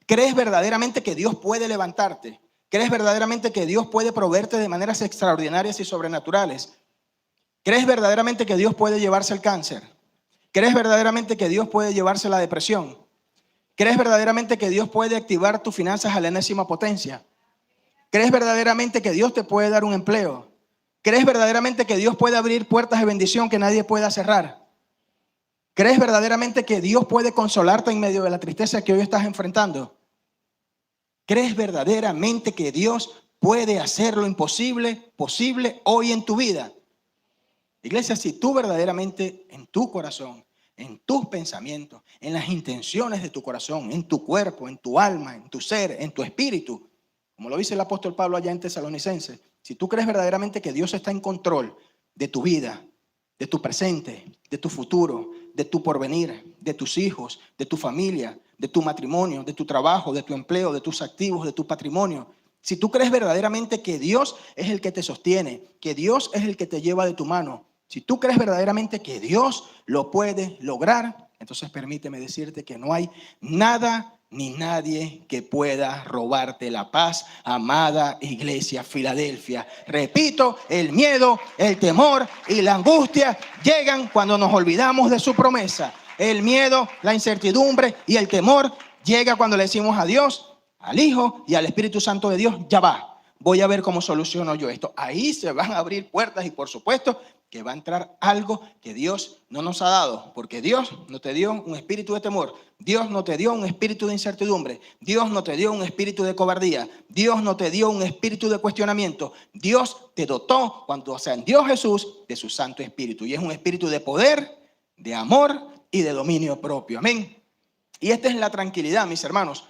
¿Crees verdaderamente que Dios puede levantarte? ¿Crees verdaderamente que Dios puede proveerte de maneras extraordinarias y sobrenaturales? ¿Crees verdaderamente que Dios puede llevarse el cáncer? ¿Crees verdaderamente que Dios puede llevarse la depresión? ¿Crees verdaderamente que Dios puede activar tus finanzas a la enésima potencia? ¿Crees verdaderamente que Dios te puede dar un empleo? ¿Crees verdaderamente que Dios puede abrir puertas de bendición que nadie pueda cerrar? ¿Crees verdaderamente que Dios puede consolarte en medio de la tristeza que hoy estás enfrentando? ¿Crees verdaderamente que Dios puede hacer lo imposible posible hoy en tu vida? Iglesia, si tú verdaderamente en tu corazón, en tus pensamientos, en las intenciones de tu corazón, en tu cuerpo, en tu alma, en tu ser, en tu espíritu, como lo dice el apóstol Pablo allá en Tesalonicenses, si tú crees verdaderamente que Dios está en control de tu vida, de tu presente, de tu futuro, de tu porvenir, de tus hijos, de tu familia, de tu matrimonio, de tu trabajo, de tu empleo, de tus activos, de tu patrimonio. Si tú crees verdaderamente que Dios es el que te sostiene, que Dios es el que te lleva de tu mano, si tú crees verdaderamente que Dios lo puede lograr, entonces permíteme decirte que no hay nada ni nadie que pueda robarte la paz, amada Iglesia Filadelfia. Repito, el miedo, el temor y la angustia llegan cuando nos olvidamos de su promesa. El miedo, la incertidumbre y el temor llega cuando le decimos a Dios, al Hijo y al Espíritu Santo de Dios: ya va, voy a ver cómo soluciono yo esto. Ahí se van a abrir puertas y por supuesto que va a entrar algo que Dios no nos ha dado, porque Dios no te dio un espíritu de temor, Dios no te dio un espíritu de incertidumbre, Dios no te dio un espíritu de cobardía, Dios no te dio un espíritu de cuestionamiento. Dios te dotó, cuando ascendió Jesús, de su Santo Espíritu, y es un espíritu de poder, de amor y de dominio propio. Amén. Y esta es la tranquilidad, mis hermanos.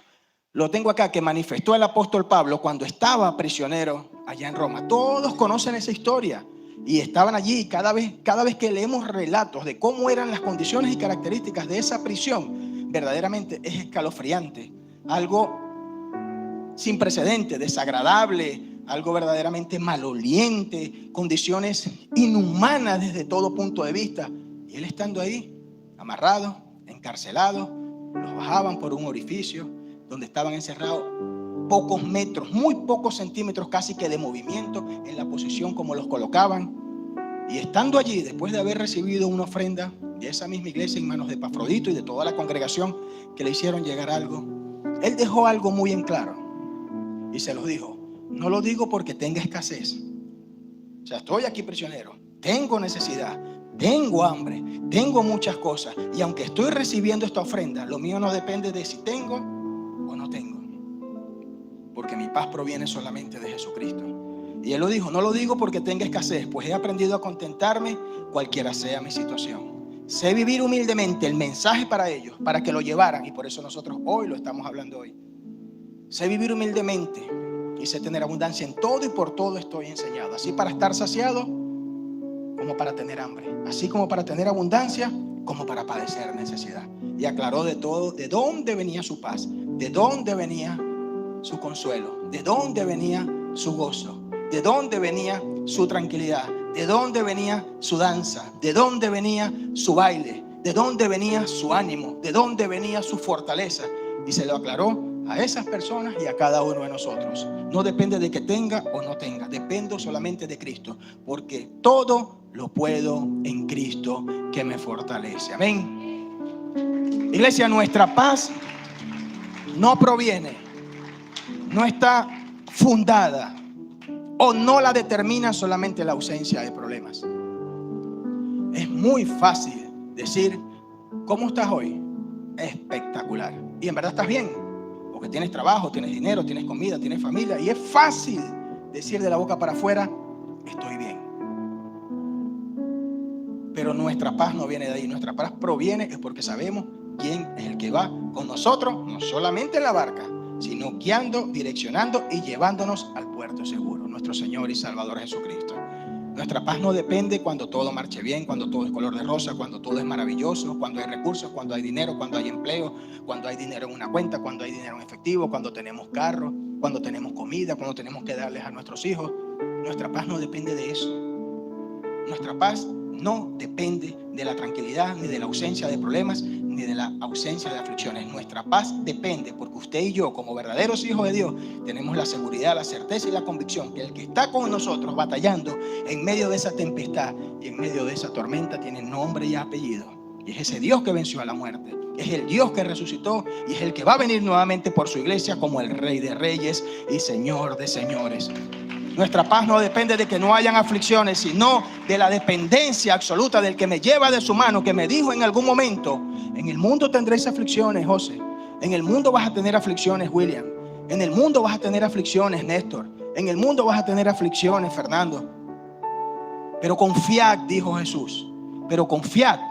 Lo tengo acá, que manifestó el apóstol Pablo cuando estaba prisionero allá en Roma. Todos conocen esa historia. Y estaban allí. Cada vez que leemos relatos de cómo eran las condiciones y características de esa prisión, verdaderamente es escalofriante. Algo sin precedente, desagradable, algo verdaderamente maloliente, condiciones inhumanas desde todo punto de vista. Y él estando ahí, amarrado, encarcelado, los bajaban por un orificio donde estaban encerrados pocos metros, muy pocos centímetros casi que de movimiento en la posición como los colocaban. Y estando allí, después de haber recibido una ofrenda de esa misma iglesia en manos de Epafrodito y de toda la congregación que le hicieron llegar algo, él dejó algo muy en claro y se los dijo: no lo digo porque tenga escasez. O sea, estoy aquí prisionero, tengo necesidad, tengo hambre, tengo muchas cosas, y aunque estoy recibiendo esta ofrenda, lo mío no depende de si tengo o no tengo, porque mi paz proviene solamente de Jesucristo. Y él lo dijo: no lo digo porque tenga escasez, pues he aprendido a contentarme cualquiera sea mi situación. Sé vivir humildemente el mensaje para ellos, para que lo llevaran, y por eso nosotros hoy lo estamos hablando hoy. Sé vivir humildemente y sé tener abundancia en todo, y por todo estoy enseñado, así para estar saciado como para tener hambre, así como para tener abundancia como para padecer necesidad. Y aclaró de todo, de dónde venía su paz, de dónde venía su consuelo, de dónde venía su gozo. ¿De dónde venía su tranquilidad? ¿De dónde venía su danza? ¿De dónde venía su baile? ¿De dónde venía su ánimo? ¿De dónde venía su fortaleza? Y se lo aclaró a esas personas y a cada uno de nosotros. No depende de que tenga o no tenga, dependo solamente de Cristo, porque todo lo puedo en Cristo que me fortalece. Amén. Iglesia, nuestra paz no proviene, no está fundada o no la determina solamente la ausencia de problemas. Es muy fácil decir, ¿cómo estás hoy? Espectacular. Y en verdad estás bien, porque tienes trabajo, tienes dinero, tienes comida, tienes familia. Y es fácil decir de la boca para afuera, estoy bien. Pero nuestra paz no viene de ahí. Nuestra paz proviene es porque sabemos quién es el que va con nosotros, no solamente en la barca, sino guiando, direccionando y llevándonos al puerto seguro, nuestro Señor y Salvador Jesucristo. Nuestra paz no depende cuando todo marche bien, cuando todo es color de rosa, cuando todo es maravilloso, cuando hay recursos, cuando hay dinero, cuando hay empleo, cuando hay dinero en una cuenta, cuando hay dinero en efectivo, cuando tenemos carro, cuando tenemos comida, cuando tenemos que darles a nuestros hijos. Nuestra paz no depende de eso. Nuestra paz no depende de la tranquilidad, ni de la ausencia de problemas, ni de la ausencia de aflicciones. Nuestra paz depende porque usted y yo, como verdaderos hijos de Dios, tenemos la seguridad, la certeza y la convicción que el que está con nosotros batallando en medio de esa tempestad y en medio de esa tormenta tiene nombre y apellido. Y es ese Dios que venció a la muerte. Es el Dios que resucitó y es el que va a venir nuevamente por su iglesia como el Rey de Reyes y Señor de Señores. Nuestra paz no depende de que no hayan aflicciones, sino de la dependencia absoluta del que me lleva de su mano, que me dijo en algún momento, en el mundo tendréis aflicciones, José. En el mundo vas a tener aflicciones, William. En el mundo vas a tener aflicciones, Néstor. En el mundo vas a tener aflicciones, Fernando. Pero confiad, dijo Jesús. Pero confiad,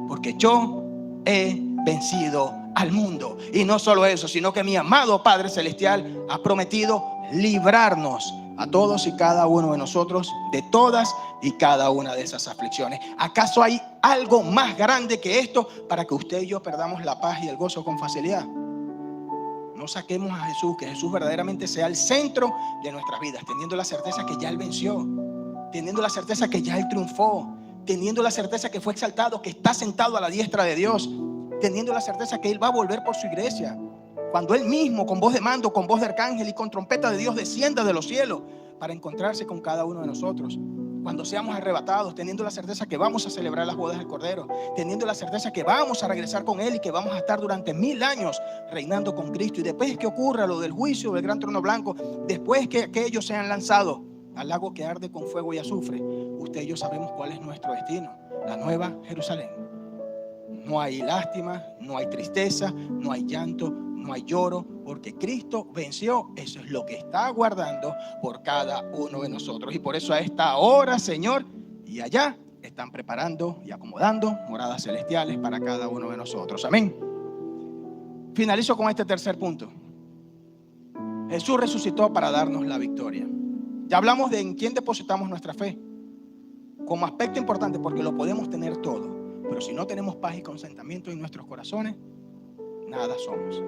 porque yo he vencido al mundo. Y no solo eso, sino que mi amado Padre Celestial ha prometido librarnos a todos y cada uno de nosotros de todas y cada una de esas aflicciones. ¿Acaso hay algo más grande que esto para que usted y yo perdamos la paz y el gozo con facilidad? No saquemos a Jesús, que Jesús verdaderamente sea el centro de nuestras vidas, teniendo la certeza que ya Él venció, teniendo la certeza que ya Él triunfó, teniendo la certeza que fue exaltado, que está sentado a la diestra de Dios, teniendo la certeza que Él va a volver por su iglesia. Cuando Él mismo, con voz de mando, con voz de arcángel y con trompeta de Dios, descienda de los cielos para encontrarse con cada uno de nosotros. Cuando seamos arrebatados, teniendo la certeza que vamos a celebrar las bodas del Cordero, teniendo la certeza que vamos a regresar con Él y que vamos a estar durante 1000 años reinando con Cristo. Y después que ocurra lo del juicio del gran trono blanco, después que aquellos sean lanzados al lago que arde con fuego y azufre, usted y yo sabemos cuál es nuestro destino: la nueva Jerusalén. No hay lástima, no hay tristeza, no hay llanto, no hay lloro, porque Cristo venció. Eso es lo que está aguardando por cada uno de nosotros. Y por eso a esta hora, Señor, y allá están preparando y acomodando moradas celestiales para cada uno de nosotros. Amén. Finalizo con este tercer punto. Jesús resucitó para darnos la victoria. Ya hablamos de en quién depositamos nuestra fe como aspecto importante, porque lo podemos tener todo, pero si no tenemos paz y contentamiento en nuestros corazones, nada somos.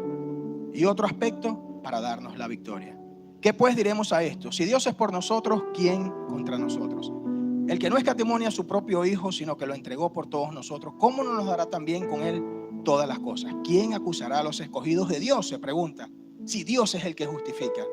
Y otro aspecto, para darnos la victoria. ¿Qué pues diremos a esto? Si Dios es por nosotros, ¿quién contra nosotros? El que no escatimó a su propio Hijo, sino que lo entregó por todos nosotros, ¿cómo no nos dará también con Él todas las cosas? ¿Quién acusará a los escogidos de Dios? Se pregunta. Si Dios es el que justifica,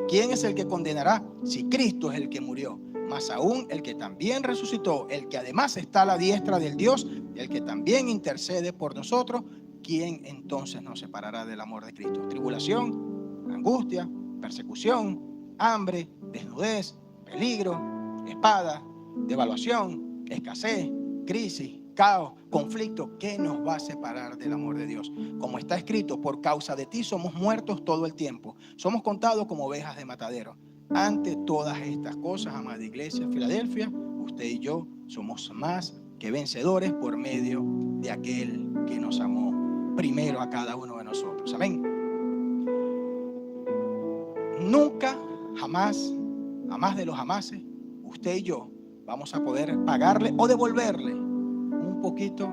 ¿quién es el que condenará? Si Cristo es el que murió, más aún el que también resucitó, el que además está a la diestra del Dios, el que también intercede por nosotros, ¿quién entonces nos separará del amor de Cristo? Tribulación, angustia, persecución, hambre, desnudez, peligro, espada, devaluación, escasez, crisis, caos, conflicto. ¿Qué nos va a separar del amor de Dios? Como está escrito, por causa de ti somos muertos todo el tiempo, somos contados como ovejas de matadero. Ante todas estas cosas, amada iglesia Filadelfia, usted y yo somos más que vencedores por medio de aquel que nos amó primero a cada uno de nosotros. Amén. Nunca, jamás, jamás de los jamases, usted y yo vamos a poder pagarle o devolverle un poquito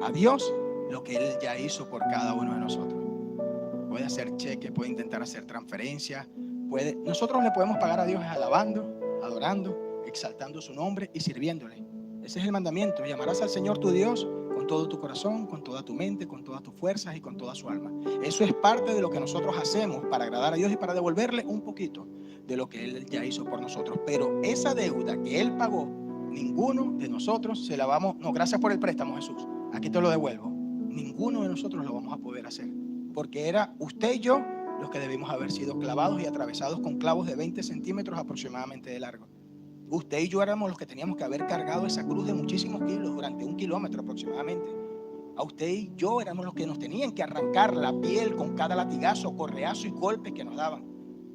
a Dios lo que Él ya hizo por cada uno de nosotros. Puede hacer cheques, puede intentar hacer transferencias, nosotros le podemos pagar a Dios alabando, adorando, exaltando su nombre y sirviéndole. Ese es el mandamiento. Llamarás al Señor tu Dios con todo tu corazón, con toda tu mente, con todas tus fuerzas y con toda su alma. Eso es parte de lo que nosotros hacemos para agradar a Dios y para devolverle un poquito de lo que Él ya hizo por nosotros. Pero esa deuda que Él pagó, ninguno de nosotros se la vamos... No, gracias por el préstamo, Jesús. Aquí te lo devuelvo. Ninguno de nosotros lo vamos a poder hacer. Porque era usted y yo los que debimos haber sido clavados y atravesados con clavos de 20 centímetros aproximadamente de largo. Usted y yo éramos los que teníamos que haber cargado esa cruz de muchísimos kilos durante 1 kilómetro aproximadamente. A usted y yo éramos los que nos tenían que arrancar la piel con cada latigazo, correazo y golpes que nos daban.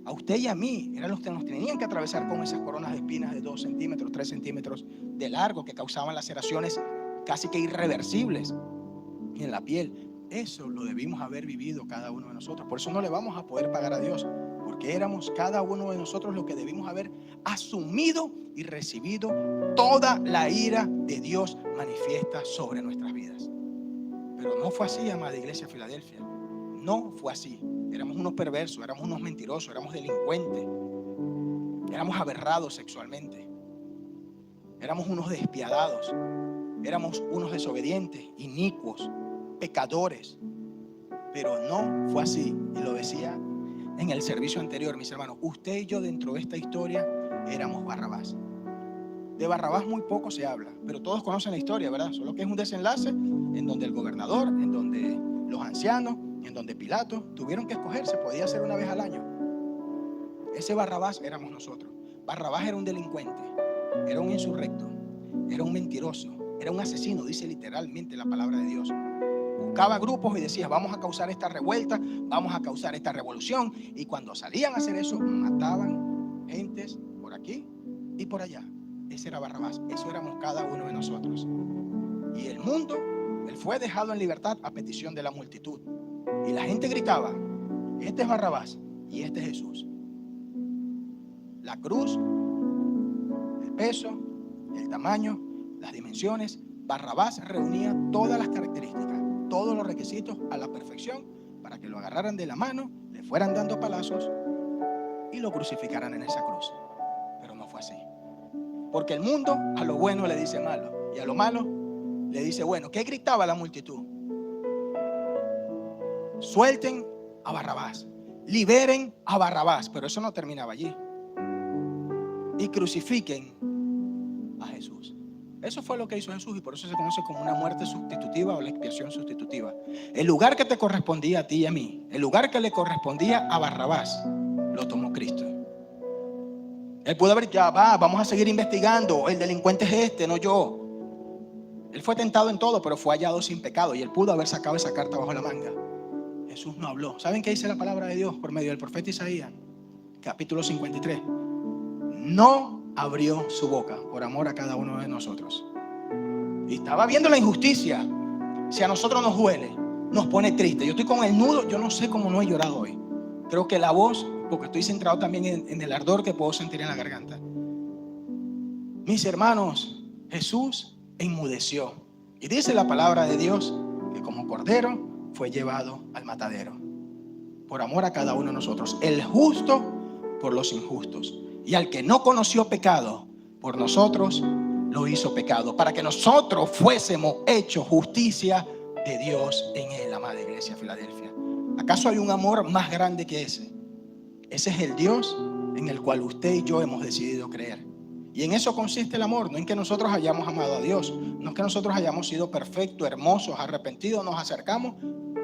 A usted y a mí eran los que nos tenían que atravesar con esas coronas de espinas de 2 centímetros, 3 centímetros de largo que causaban laceraciones casi que irreversibles en la piel. Eso lo debimos haber vivido cada uno de nosotros. Por eso no le vamos a poder pagar a Dios, porque éramos cada uno de nosotros los que debimos haber asumido y recibido toda la ira de Dios manifiesta sobre nuestras vidas. Pero no fue así, amada Iglesia Filadelfia. No fue así. Éramos unos perversos, éramos unos mentirosos, éramos delincuentes, éramos aberrados sexualmente, éramos unos despiadados, éramos unos desobedientes, inicuos, pecadores. Pero no fue así. Y lo decía en el servicio anterior, mis hermanos, usted y yo dentro de esta historia éramos Barrabás. De Barrabás muy poco se habla, pero todos conocen la historia, ¿verdad? Solo que es un desenlace en donde el gobernador, en donde los ancianos, en donde Pilato tuvieron que escoger, se podía hacer una vez al año. Ese Barrabás éramos nosotros. Barrabás era un delincuente, era un insurrecto, era un mentiroso, era un asesino, dice literalmente la palabra de Dios. Buscaba grupos y decía, vamos a causar esta revuelta, vamos a causar esta revolución. Y cuando salían a hacer eso, mataban gentes por aquí y por allá. Ese era Barrabás, eso éramos cada uno de nosotros. Y el mundo, él fue dejado en libertad a petición de la multitud. Y la gente gritaba, este es Barrabás y este es Jesús. La cruz, el peso, el tamaño, las dimensiones. Barrabás reunía todas las características, todos los requisitos a la perfección para que lo agarraran de la mano, le fueran dando palazos y lo crucificaran en esa cruz. Pero no fue así. Porque el mundo a lo bueno le dice malo y a lo malo le dice bueno. ¿Qué gritaba la multitud? Suelten a Barrabás, liberen a Barrabás. Pero eso no terminaba allí. Y crucifiquen a Jesús. Eso fue lo que hizo Jesús y por eso se conoce como una muerte sustitutiva o la expiación sustitutiva. El lugar que te correspondía a ti y a mí, el lugar que le correspondía a Barrabás, lo tomó Cristo. Él pudo haber, vamos a seguir investigando, el delincuente es este, no yo. Él fue tentado en todo, pero fue hallado sin pecado y él pudo haber sacado esa carta bajo la manga. Jesús no habló. ¿Saben qué dice la palabra de Dios por medio del profeta Isaías? Capítulo 53. No abrió su boca por amor a cada uno de nosotros. Y estaba viendo la injusticia. Si a nosotros nos duele, nos pone triste. Yo estoy con el nudo, yo no sé cómo no he llorado hoy. Creo que la voz, porque estoy centrado también en el ardor que puedo sentir en la garganta. Mis hermanos, Jesús enmudeció. Y dice la palabra de Dios que como cordero fue llevado al matadero. Por amor a cada uno de nosotros. El justo por los injustos. Y al que no conoció pecado, por nosotros lo hizo pecado, para que nosotros fuésemos hechos justicia de Dios en él, amada Iglesia Filadelfia. ¿Acaso hay un amor más grande que ese? Ese es el Dios en el cual usted y yo hemos decidido creer. Y en eso consiste el amor, no en que nosotros hayamos amado a Dios, no es que nosotros hayamos sido perfectos, hermosos, arrepentidos, nos acercamos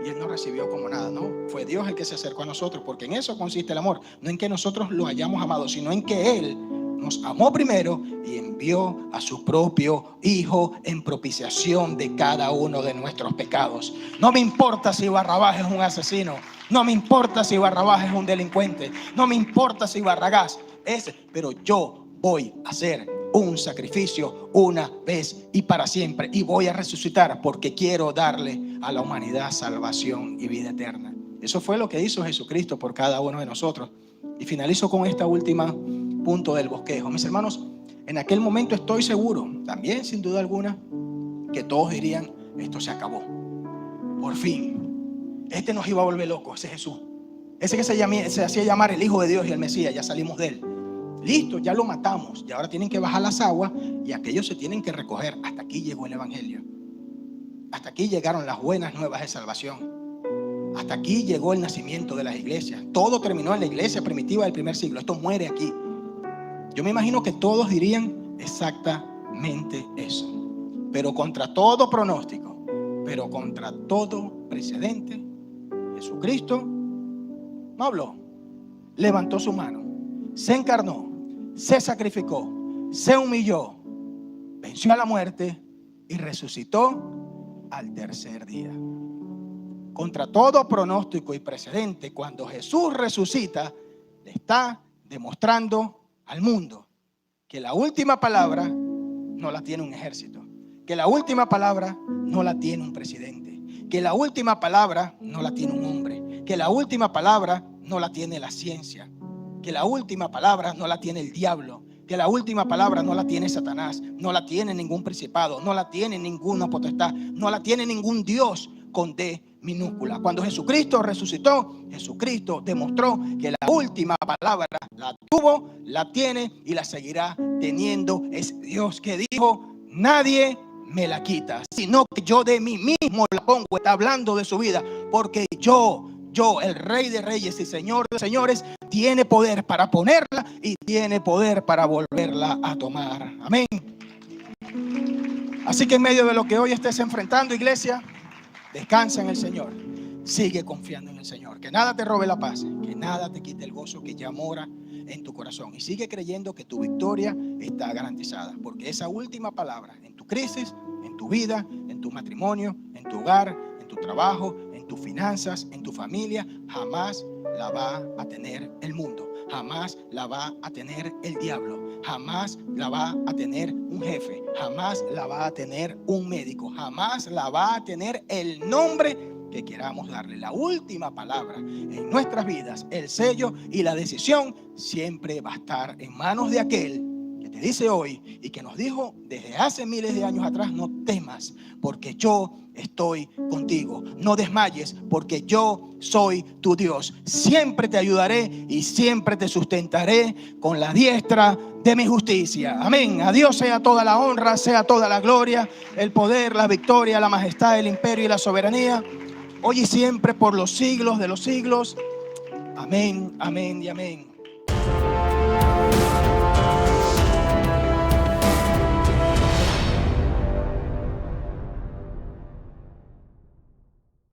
y Él nos recibió como nada, no, fue Dios el que se acercó a nosotros, porque en eso consiste el amor, no en que nosotros lo hayamos amado, sino en que Él nos amó primero y envió a su propio Hijo en propiciación de cada uno de nuestros pecados. No me importa si Barrabás es un asesino, no me importa si Barrabás es un delincuente, no me importa si Barrabás es, pero yo voy a hacer un sacrificio una vez y para siempre, y voy a resucitar porque quiero darle a la humanidad salvación y vida eterna. Eso fue lo que hizo Jesucristo por cada uno de nosotros. Y finalizo con esta última punto del bosquejo. Mis hermanos, en aquel momento estoy seguro, también sin duda alguna, que todos dirían, esto se acabó. Por fin, este nos iba a volver locos, ese Jesús. Ese que se hacía llamar el Hijo de Dios y el Mesías, ya salimos de él. Listo, ya lo matamos. Y ahora tienen que bajar las aguas y aquellos se tienen que recoger. Hasta aquí llegó el evangelio. Hasta aquí llegaron las buenas nuevas de salvación. Hasta aquí llegó el nacimiento de las iglesias. Todo terminó en la iglesia primitiva del primer siglo. Esto muere aquí. Yo me imagino que todos dirían exactamente eso. Pero contra todo pronóstico, pero contra todo precedente, Jesucristo no habló. Levantó su mano, se encarnó, se sacrificó, se humilló, venció a la muerte y resucitó al tercer día. Contra todo pronóstico y precedente, cuando Jesús resucita, le está demostrando al mundo que la última palabra no la tiene un ejército, que la última palabra no la tiene un presidente, que la última palabra no la tiene un hombre, que la última palabra no la tiene la ciencia, que la última palabra no la tiene el diablo, que la última palabra no la tiene Satanás, no la tiene ningún principado, no la tiene ninguna potestad, no la tiene ningún Dios con D minúscula. Cuando Jesucristo resucitó, Jesucristo demostró que la última palabra la tuvo, la tiene y la seguirá teniendo. Es Dios que dijo: nadie me la quita, sino que yo de mí mismo la pongo. Está hablando de su vida, porque yo, el Rey de Reyes y Señor de Señores, tiene poder para ponerla y tiene poder para volverla a tomar. Amén. Así que en medio de lo que hoy estés enfrentando, iglesia, descansa en el Señor. Sigue confiando en el Señor. Que nada te robe la paz, que nada te quite el gozo que ya mora en tu corazón. Y sigue creyendo que tu victoria está garantizada, porque esa última palabra en tu crisis, en tu vida, en tu matrimonio, en tu hogar, en tu trabajo, en tus finanzas, en tu familia, jamás la va a tener el mundo. Jamás la va a tener el diablo, jamás la va a tener un jefe, jamás la va a tener un médico, jamás la va a tener el nombre que queramos darle. La última palabra en nuestras vidas, el sello y la decisión, siempre va a estar en manos de aquel que te dice hoy y que nos dijo desde hace miles de años atrás: no temas, porque yo estoy contigo. No desmayes, porque yo soy tu Dios. Siempre te ayudaré y siempre te sustentaré con la diestra de mi justicia. Amén. A Dios sea toda la honra, sea toda la gloria, el poder, la victoria, la majestad, el imperio y la soberanía, hoy y siempre, por los siglos de los siglos. Amén, amén y amén.